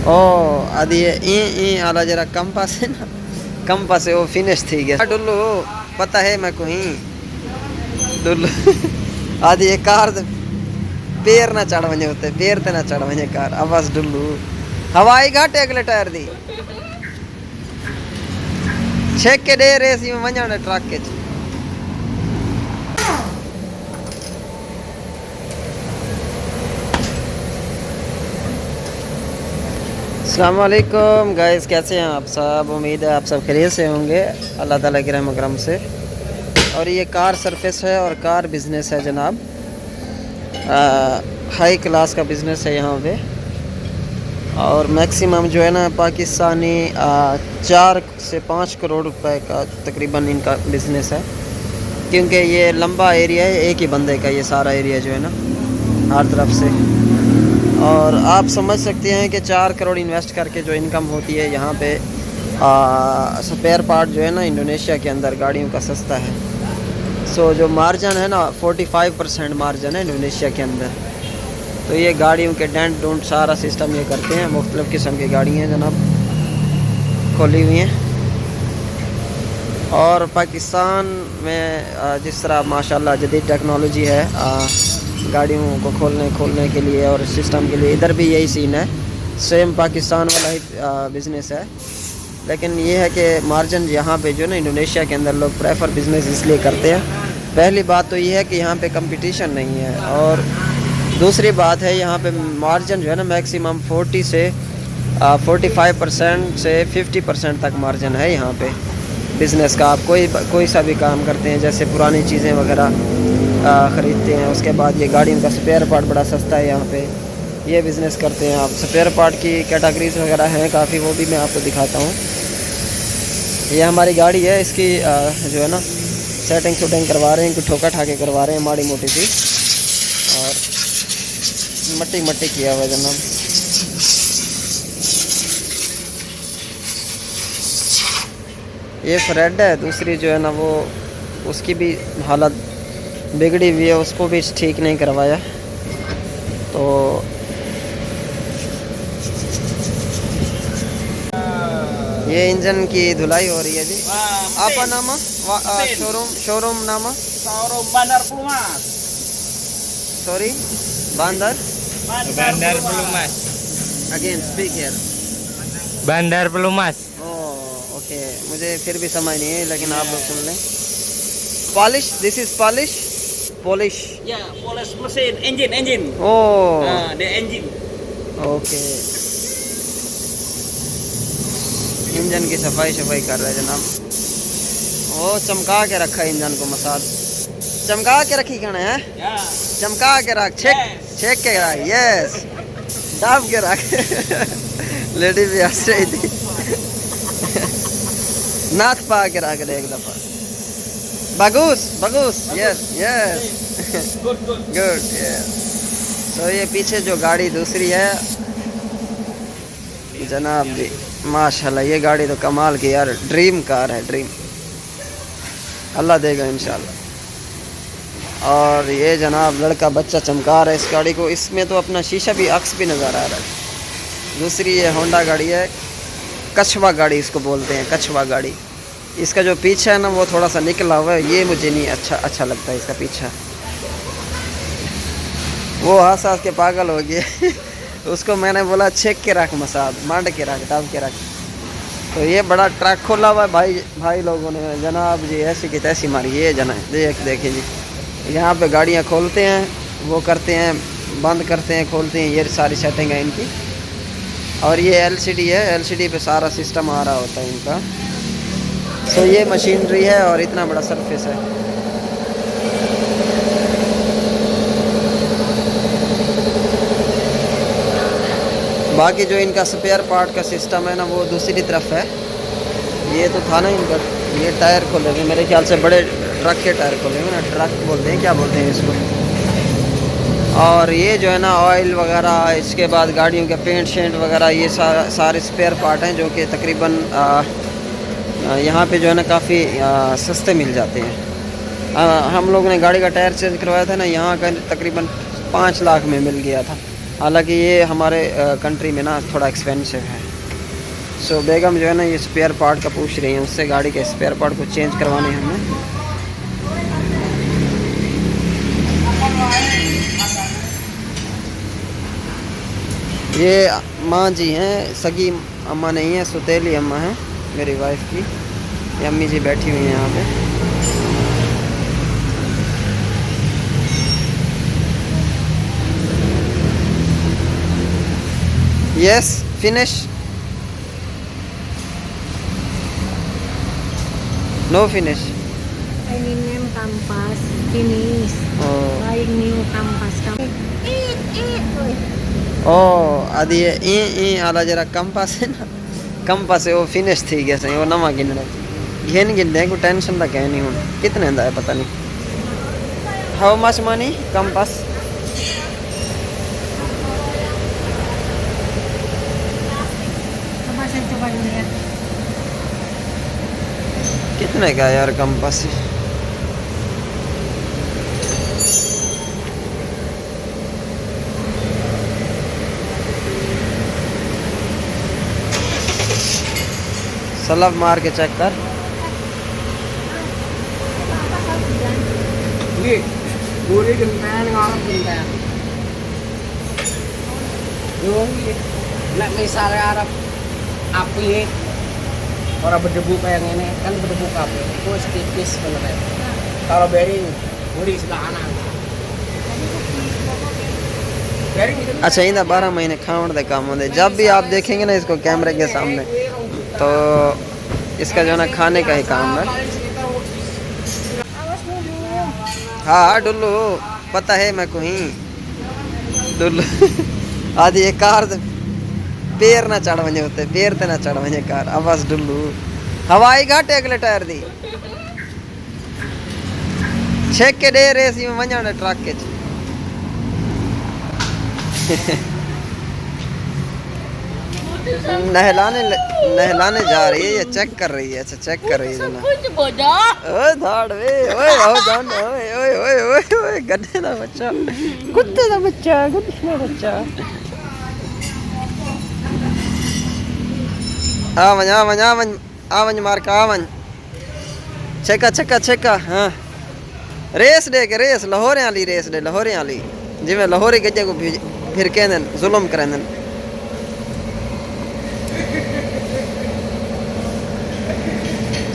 ओ आदि ई आला जरा कम पासे ना कम पासे वो फिनिश थी गया डुल्लू पता है मैं कोई डुल्लू आदि ये कार पैर ना चढ़ वने होते पैर ते ना चढ़ वने कार आवाज डुल्लू हवाई घाट अगले टायर दी छेक के दे रेस में वणा ट्रक के अस्सलामुअलैकुम गाइस, कैसे हैं आप सब। उम्मीद है आप सब खैरियत से होंगे अल्लाह ताला के रहम करम से। और ये कार सर्विस है और कार बिज़नेस है जनाब। हाई क्लास का बिज़नेस है यहाँ पे। और मैक्सिमम जो है ना पाकिस्तानी 4 से 5 करोड़ रुपए का तकरीबन इनका बिज़नेस है, क्योंकि ये लंबा एरिया है, एक ही बंदे का ये सारा एरिया जो है ना हर तरफ से। और आप समझ सकते हैं कि 4 करोड़ इन्वेस्ट करके जो इनकम होती है यहाँ पे स्पेयर पार्ट जो है ना इंडोनेशिया के अंदर गाड़ियों का सस्ता है। सो जो मार्जिन है ना 45% मार्जिन है इंडोनेशिया के अंदर। तो ये गाड़ियों के डेंट डोंट सारा सिस्टम ये करते हैं। मुख्तलिफ़ किस्म की गाड़ी हैं जनाब खोली हुई हैं। और पाकिस्तान में जिस तरह माशाल्लाह जदीद टेक्नोलॉजी है गाड़ियों को खोलने के लिए और सिस्टम के लिए, इधर भी यही सीन है। सेम पाकिस्तान वाला ही बिज़नेस है, लेकिन ये है कि मार्जिन यहाँ पे जो ना इंडोनेशिया के अंदर लोग प्रेफर बिज़नेस इसलिए करते हैं। पहली बात तो ये है कि यहाँ पे कंपटीशन नहीं है, और दूसरी बात है यहाँ पे मार्जिन जो है ना मैक्सिमम 40 से 45% से 50% तक मार्जिन है यहाँ पे बिज़नेस का। आप कोई सा भी काम करते हैं, जैसे पुरानी चीज़ें वगैरह ख़रीदते हैं, उसके बाद ये गाड़ियों का स्पेयर पार्ट बड़ा सस्ता है यहाँ पे, ये बिज़नेस करते हैं आप। स्पेयर पार्ट की कैटेगरीज वगैरह हैं काफ़ी, वो भी मैं आपको दिखाता हूँ। ये हमारी गाड़ी है, इसकी जो है ना सेटिंग करवा रहे हैं, कुछ ठोका ठाके करवा रहे हैं माड़ी मोटी सी, और मट्टी किया हुआ है जनाब। ये फ्रेड है, दूसरी जो है ना वो उसकी भी हालत बिगड़ी हुई है, उसको भी ठीक नहीं करवाया। तो ये इंजन की धुलाई हो रही है जी। आपका नाम शोरूम नाम Bandar Pelumas. सॉरी बांदर Bandar Pelumas. Again speak here. Bandar Pelumas. Okay, मुझे फिर भी समझ नहीं है, लेकिन आप लोग सुन लें। Polish, this is polish Yeah, polish mesin, engine. Oh The engine. Okay, engine की सफाई कर रहे हैं जनाब। वो चमका के रखा है इंजन को, मसाज चमका के रखी कहना है, Yeah. चमका के रख, छेक के रख, यस दाब के रख लेडी भी हंस रही थी नाथ पा के रख दे एक दफा। बगूस यस गुड यस। तो ये पीछे जो गाड़ी दूसरी है जनाब जी, माशाल्लाह ये गाड़ी तो कमाल की यार, ड्रीम कार है, ड्रीम, अल्लाह देगा इंशाल्लाह। और ये जनाब लड़का बच्चा चमका रहा है इस गाड़ी को, इसमें तो अपना शीशा भी अक्स भी नज़र आ रहा है। दूसरी ये होंडा गाड़ी है, कछवा गाड़ी इसको बोलते हैं, कछवा गाड़ी। इसका जो पीछा है ना वो थोड़ा सा निकला हुआ है, ये मुझे नहीं अच्छा लगता है इसका पीछा। वो हंस के पागल हो गया उसको मैंने बोला छेक के रख, मसाज मांड के रख, दाब के रख। तो ये बड़ा ट्रक खोला हुआ है भाई लोगों ने जनाब जी, ऐसी की तैसी मारी। ये जनाब देखिए जी, यहाँ पे गाड़ियाँ खोलते हैं, वो करते हैं, बंद करते हैं, खोलते हैं, ये सारी सेटिंग है इनकी। और ये LCD है, LCD पे सारा सिस्टम आ रहा होता है इनका। तो ये मशीनरी है और इतना बड़ा सरफेस है। बाकी जो इनका स्पेयर पार्ट का सिस्टम है ना वो दूसरी तरफ है। ये तो था ना इनका, ये टायर खोले हुए मेरे ख्याल से, बड़े ट्रक के टायर खोले हुए ना, ट्रक बोलते हैं, क्या बोलते हैं इसको। और ये जो है ना ऑयल वगैरह, इसके बाद गाड़ियों के पेंट शेंट वगैरह, ये सारे स्पेयर पार्ट हैं जो कि तकरीबन यहाँ पे जो है ना काफ़ी सस्ते मिल जाते हैं। हम लोगों ने गाड़ी का टायर चेंज करवाया था ना, यहाँ का तकरीबन 5 लाख में मिल गया था। हालांकि ये हमारे कंट्री में ना थोड़ा एक्सपेंसिव है। सो बेगम जो है ना ये स्पेयर पार्ट का पूछ रही है, उससे गाड़ी के स्पेयर पार्ट को चेंज करवाने हैं हमें। ये माँ जी हैं, सगी अम्मा नहीं है, सुतेली अम्मा है मेरी वाइफ की। ये अम्मी जी बैठी हुई हैं यहाँ पे। Yes finish, no finish. Ini name kampas, finish. Buying new kampas. అది ఈ అలా జర కంపాస్ कंपास है वो फिनिश थी गया सही, वो नवा गिन रहे घेन गिन दे, कोई टेंशन तक है नहीं हूँ कितने का है पता नहीं। How much money compass? Coba saya coba dulu ya. कितने का है यार कंपास? सलब मार के चेक कर। Gurih genten ngon genten. Yung nek misalnya Arab api orang berdebu kayak ini kan berdebu kabel itu tipis sebenarnya. Kalau bearing gurih sebelah kanan. Bearing itu अच्छा इंदा 12 महीने खावण दे काम होंगे। जब भी आप देखेंगे ना इसको कैमरे के सामने तो इसका जो है ना खाने का ही काम है। हाँ डुल्लू पता है मैं को ही डुल्लू आदि ये कार पैर ना चढ़ वने होते, पैर ते ना चढ़ वने कार। आवाज डुल्लू हवाई घाटे अगले टायर दी छेक के दे रेस में वने ट्रक के नहलाने जा रही है, ये चेक कर रही है। अच्छा चेक कर रही है जना। ओए धाड़ वे, ओए आओ जान, ओए ओए ओए ओए ओए गधे दा बच्चा, कुत्ते दा बच्चा, गधे दा बच्चा। आवन मार का आवन चेका चेका चेका। हाँ रेस दे के रेस लाहौरे वाली रेस दे, लाहौरे वाली जिवें लाहौरी गजे को फिर कहंदे जुल्म करंदे।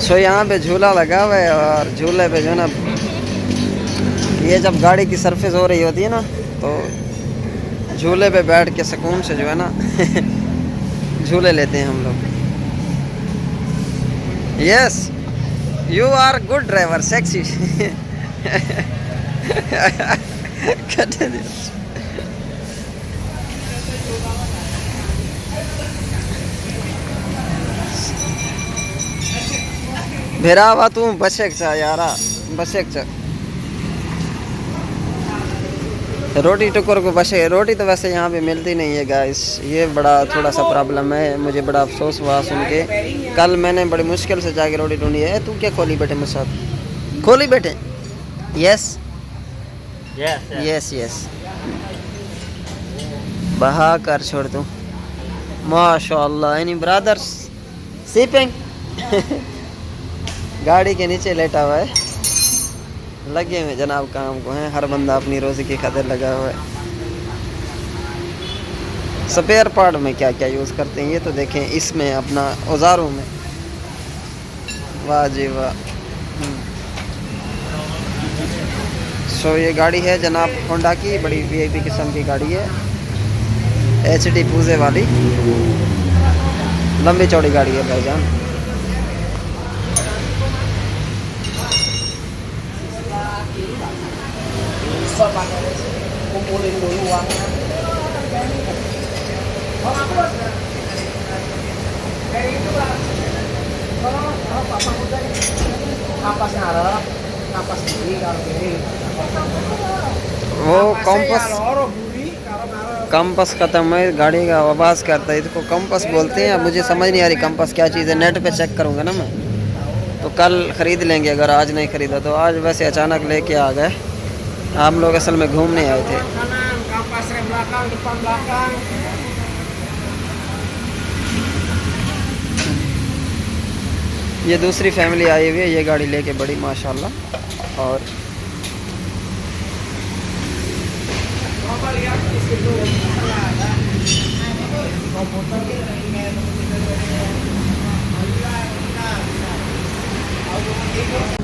सो यहाँ पे झूला लगा हुआ है और झूले पे जो है ना ये जब गाड़ी की सरफेस हो रही होती है ना तो झूले पे बैठ के सुकून से जो है ना झूले लेते हैं हम लोग। Yes you are good driver sexy. भेरावा तू बसेक चा यारा बसेक चा रोटी टुकर को बसे। रोटी तो वैसे यहाँ पे मिलती नहीं है गाइस, ये बड़ा थोड़ा सा प्रॉब्लम है। मुझे बड़ा अफसोस हुआ सुन के। कल मैंने बड़ी मुश्किल से जाके रोटी ढूंढी है। तू क्या खोली बैठे मुझे साथ खोली बैठे? यस यस यस बहा कर छोड़ तू माशाल्लाह। एनी ब्रदर्स स्लीपिंग गाड़ी के नीचे लेटा हुआ है, लगे हुए जनाब काम को हैं। हर बंदा अपनी रोजी की खातिर लगा हुआ है। स्पेयर पार्ट में क्या क्या यूज़ करते हैं ये तो देखें इसमें अपना औजारों में। वाह जी वाह। सो ये गाड़ी है जनाब होंडा की, बड़ी वीआईपी किस्म की गाड़ी है, एचडी पूजे वाली लंबी चौड़ी गाड़ी है भाईजान। kumpulin dulu uangnya. Kapas ngarep, kapas kiri kalau kiri. वो कंपास खत्म है, गाड़ी का आवाज़ करता है, इसको कंपास बोलते हैं। अब मुझे समझ नहीं आ रही कंपास क्या चीज़ है, नेट पे चेक करूँगा ना मैं तो कल ख़रीद लेंगे अगर आज नहीं ख़रीदा तो। आज वैसे अचानक लेके आ गए, हम लोग असल में घूमने आए थे। belakang, depan belakang. ये दूसरी फैमिली आई हुई है ये गाड़ी लेके बड़ी माशाल्लाह। और Coba lihat di situ.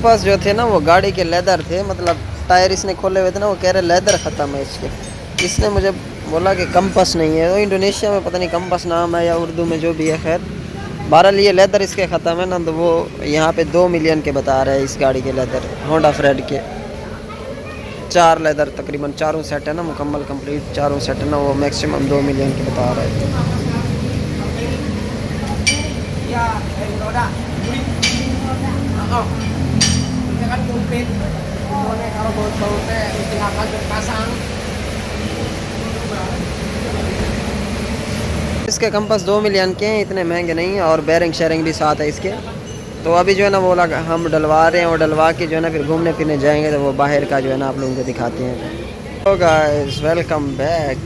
पास जो थे ना वो गाड़ी के लेदर थे, मतलब टायर इसने खोले हुए थे ना, वो कह रहे लेदर ख़त्म है इसके। इसने मुझे बोला कि कंपस नहीं है, तो इंडोनेशिया में पता नहीं कंपस नाम है या उर्दू में जो भी है, खैर बहरहाल ये लेदर इसके ख़त्म है ना, तो वो यहाँ पे 2 मिलियन के बता रहे हैं इस गाड़ी के लेदर, होंडा फ्रेड के 4 लेदर तकरीबन चारों सेट है ना, मुकम्मल कंप्लीट चारों सेट है ना, वो मैक्सिमम 2 मिलियन के बता रहे हैं। Ya, roda. Oh, ini kan kumpit. Pokoknya kalau bau-bau teh mesti akan terpasang. इसके कंपास 2 मिलियन के हैं, इतने महंगे नहीं हैं, और बेरिंग शेयरिंग भी साथ है इसके। तो अभी जो है ना वो लगा हम डलवा रहे हैं, और डलवा के जो है ना फिर घूमने फिरने जाएंगे, तो वो बाहर का जो है ना आप लोगों को दिखाते हैं। तो गाइस वेलकम बैक।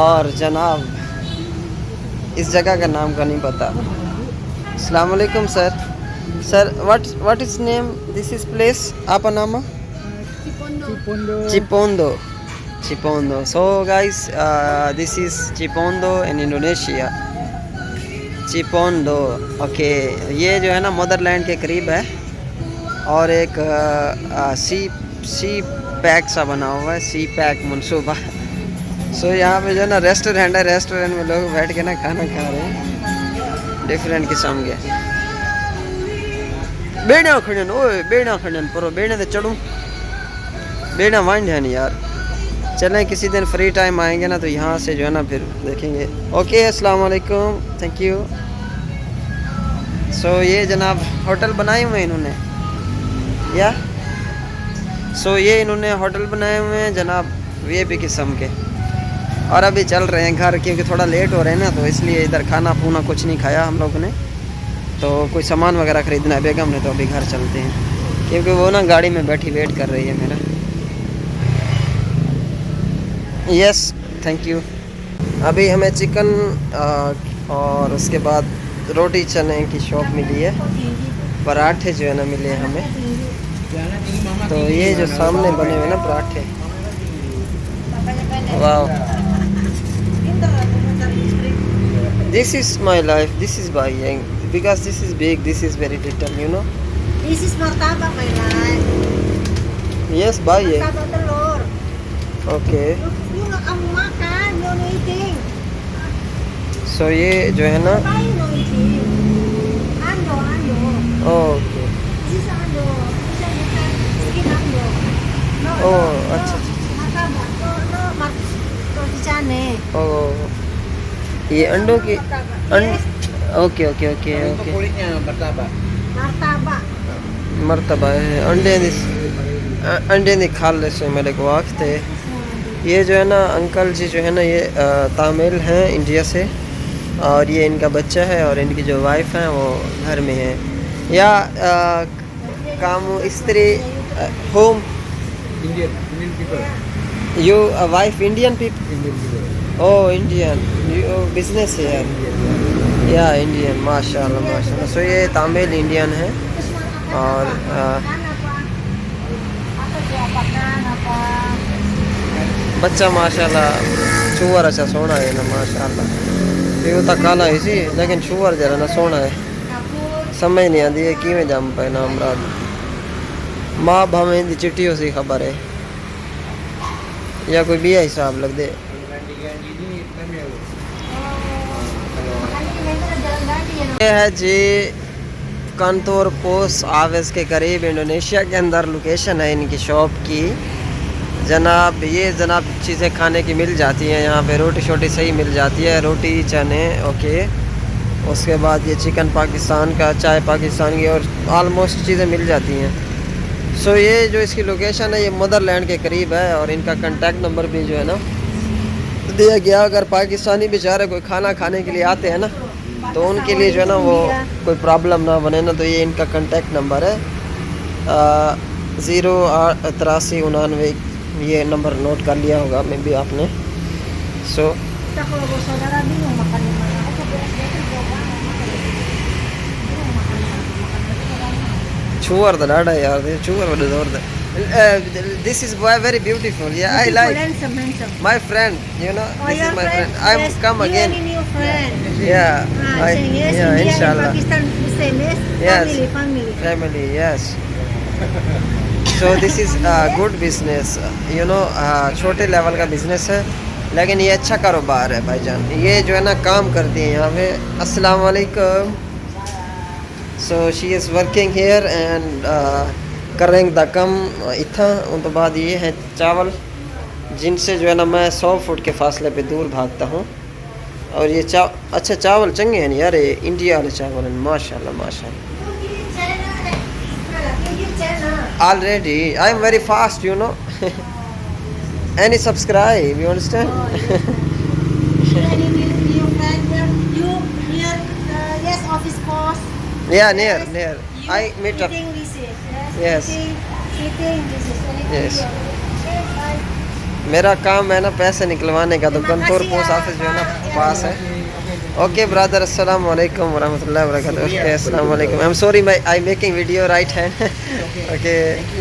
और जनाब इस जगह का नाम का नहीं पता। अस्सलाम वालेकुम sir. Sir what is name this is place आपका नाम? Cipondo. Cipondo. So guys, this is Cipondo in Indonesia. Cipondo. Okay, ये जो है ना मदरलैंड के करीब है, और एक सी पैक सा बना हुआ है, सी पैक मनसूबा। सो यहाँ पे जो है ना रेस्टोरेंट है, रेस्टोरेंट में लोग बैठ के ना खाना खा रहे हैं डिफरेंट किस्म के। बेड़ा खड़न, ओए बेड़ा खड़न परो, बेड़े तो चढ़ूँ, बेड़ा वाइंड है नहीं यार। चलें किसी दिन फ्री टाइम आएंगे ना, तो यहाँ से जो है ना फिर देखेंगे। ओके अस्सलाम वालेकुम, थैंक यू। सो ये जनाब होटल बनाए हुए हैं इन्होंने, या सो ये इन्होंने होटल बनाए हुए हैं जनाब वीआईपी किस्म के। और अभी चल रहे हैं घर, क्योंकि थोड़ा लेट हो रहे हैं ना, तो इसलिए इधर खाना पीना कुछ नहीं खाया हम लोगों ने, तो कोई सामान वगैरह ख़रीदना है बेगम ने, तो अभी घर चलते हैं, क्योंकि वो ना गाड़ी में बैठी वेट कर रही है मेरा। Yes thank you. अभी हमें चिकन और उसके बाद रोटी चने की शॉप मिली है, पराठे जो है ना मिले हमें। तो ये जो सामने बने हुए ना पराठे, वाह, this is my life, this is buying, because this is big, this is very little, you know. This is martabak, my life. Yes, buy it. Martabak telur. Okay. You nggak kamu makan, you no eating. So ये जो है ना, Why you no eating? Ando. Okay, This is ando. This is skin ando. No. Oh, अच्छा। Martabak. No. Roti cane. ओ ये अंडों की Yes. Okay okay okay Itu okay, kulitnya martabak. Martabak. मरतबा है अंडे दी खाल से मेरे को वक्त है। ये जो है ना अंकल जी जो है ना ये तामिल हैं इंडिया से, और ये इनका बच्चा है, और इनकी जो वाइफ है वो घर में है, या काम स्त्री home. Indian people. You wife Indian people? Indian people. ओ इंडियन, यू बिजनेस है या इंडियन, माशाल्लाह माशाल्लाह। सो ये तामिल इंडियन है, और बच्चा माशाल्लाह छुअर अच्छा सोना है ना माशाल्लाह। ये तो काला ही सी, लेकिन छुअर जरा ना सोना है, समझ नहीं आती है किवें जम पे ना अमराद। माँ भावें दी चिट्ठी हो सी खबर है, या कोई भी हिसाब लग दे। ये है जी कांतोर पोस्ट ऑफिस के करीब, इंडोनेशिया के अंदर लोकेशन है इनकी शॉप की जनाब। ये जनाब चीज़ें खाने की मिल जाती हैं यहाँ पे, रोटी शोटी सही मिल जाती है, रोटी चने ओके। उसके बाद ये चिकन पाकिस्तान का, चाय पाकिस्तान की, और आलमोस्ट चीज़ें मिल जाती हैं। सो ये जो इसकी लोकेशन है ये मदरलैंड के करीब है, और इनका कांटेक्ट नंबर भी जो है ना दिया गया। अगर पाकिस्तानी बेचारे कोई खाना खाने के लिए आते हैं ना, तो उनके लिए जो है ना वो कोई प्रॉब्लम ना बने ना, तो ये इनका कांटेक्ट नंबर है 08399। ये नंबर नोट कर लिया होगा मे भी आपने। So Kita kalau bawa saudara bingung makan di mana. Aku biasa bawa banget. Bingung makan di mana. Makan di mana. chuar the dada yaar, the chuar wada dor the. This is very beautiful. Yeah, I Beautiful, like handsome. my friend. You know, Oh, this your is my friend. friend? I'm Yes, come you again. and your friend. Yeah, Saying yes, yeah, India inshallah. and Pakistan same, yes? Yes. Family. Family, yes. So this is a good business. You know, छोटे level का business है, लेकिन ये अच्छा कारोबार है भाईजान। ये जो है ना काम करती है यहाँ पे। अस्सलाम वालेकुम। So she is working here and करेंगे द कम इतना। उन तो बाद ये है चावल, जिनसे जो है ना मैं 100 फुट के फासले पे दूर भागता हूँ। और ये अच्छा चावल चंगे हैं यार, ये इंडिया वाले चावल हैं, माशाल्लाह माशाल्लाह। Already, I am very fast, you know. Any subscribe, you understand? Yes, office boss. Yeah, near. I meet up. Sitting, this is. Yes. Sitting, this is. Yes. मेरा काम है ना पैसे निकलवाने का, तो कंतौर पोस्ट ऑफिस जो है ना पास है। ओके ब्रदर, अस्सलाम वालेकुम वरहमतुल्लाहि वबरकातुहू। ओके अस्सलाम वालेकुम। I am sorry I making video right hand. Okay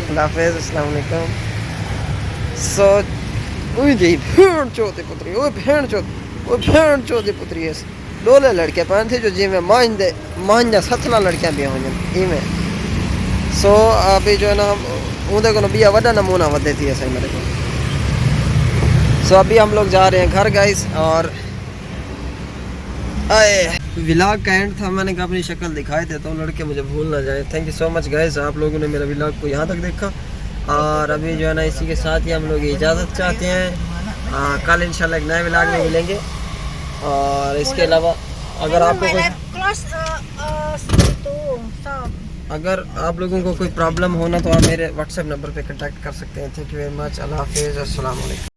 अल्लाह हाफिज़, अस्सलाम वालेकुम। सो ओए जी भेड़ चोदी पुत्री, ओए भेड़ चोदी पुत्री है। डोले लड़के पान थे जो जी में मांझा सथला लड़कियां भी होंगे ई में। सो अभी जो है ना उनके को बिया वड़ा नमूना वधे थी ऐसे मेरे को। सो अभी हम लोग जा रहे हैं घर गाइस। और व्लॉग का एंड था, मैंने कहा अपनी शक्ल दिखाई देता हूँ, लड़के मुझे भूल ना जाए। Thank you so much guys, आप लोगों ने मेरा व्लॉग को यहाँ तक देखा। और अभी जो है ना इसी के साथ ही हम लोग इजाज़त चाहते हैं। कल इंशाल्लाह एक नए व्लॉग में मिलेंगे। और इसके अलावा अगर आपको अगर आप लोगों को कोई प्रॉब्लम हो ना, तो आप मेरे व्हाट्सएप नंबर पे कांटेक्ट कर सकते हैं। Thank you very much. अल्लाह हाफिज़, अस्सलाम वालेकुम।